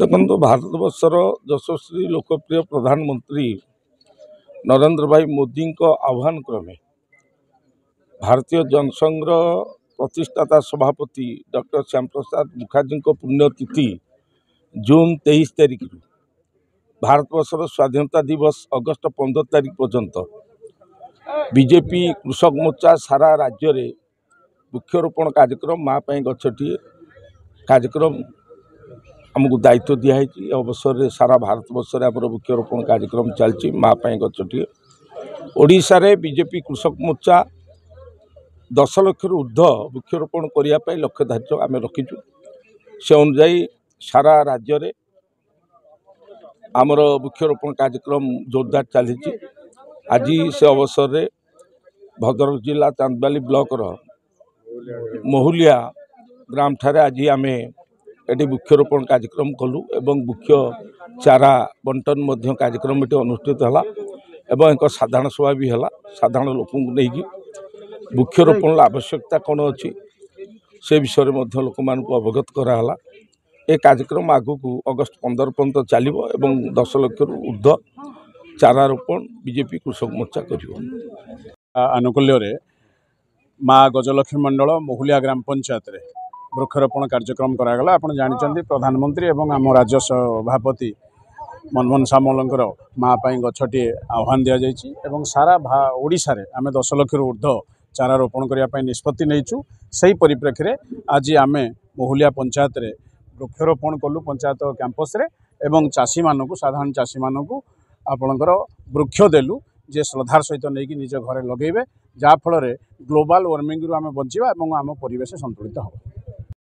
देखो भारतवर्षर यशस्वी लोकप्रिय प्रधानमंत्री नरेंद्र भाई मोदी को आह्वान क्रमे भारतीय जनसंघ प्रतिष्ठाता सभापति डॉक्टर श्याम प्रसाद मुखर्जी पुण्यतिथि जून 23 तारिख भारतवर्षर स्वाधीनता दिवस अगस्त 15 तारिख पर्यंत बीजेपी कृषक मोर्चा सारा राज्य में वृक्षरोपण कार्यक्रम माँ पाई गछटी कार्यक्रम आमको दायित्व दिखाई अवसर में सारा भारतवर्ष में आम वृक्षरोपण कार्यक्रम चलती माँ पाई गछटी ओडिशा रे बीजेपी कृषक मोर्चा 10 लाख ऊर्ध वृक्षरोपण करने लक्ष्य धार्य आम रखीचु से अनुजाई सारा राज्य में आमर वृक्षरोपण कार्यक्रम जोरदार चली आज से अवसर में भद्रक जिला चांदबाली ब्लॉक महुलिया ग्राम ठारे आज आम ये वृक्षरोपण कार्यक्रम कलु एवं वृक्ष चारा बंटन कार्यक्रम ये अनुष्ठित है एवं एक साधारण सभा भी है साधारण लोक नहीं वृक्षरोपण आवश्यकता कौन अच्छी से विषय में लोक मान अवगत कराला ये कार्यक्रम आगु को अगस्त 15 पर्यंत चलो एवं 10 लाख ऊर्ध चारा रोपण बीजेपी कृषक मोर्चा कर आनुकूल्य माँ गजलक्ष्मी मंडल महुलिया ग्राम पंचायत रे वृक्षरोपण कार्यक्रम करागला। आप जानते प्रधानमंत्री एवं आम राज्य सभापति मनमोहन सामलंकर माँ पाई गछटी आह्वान दि जाइए सारा ओडिशा रे आम 10 लाख ऊर्ध चारा रोपण करने निष्पत्ति नहीं से परिप्रेक्षी में आज आम महुलिया पंचायत रे वृक्षरोपण कलु पंचायत कैंपस रे एवं चाषी मानू साधारण चाषी मानू आपणकर वृक्ष देलु जे श्रद्धार सहित नहीं निज घरे लगेबे जहाँफल ग्लोबल वार्मिंग रु आम बचा और आम परिवेश संतुलित हो।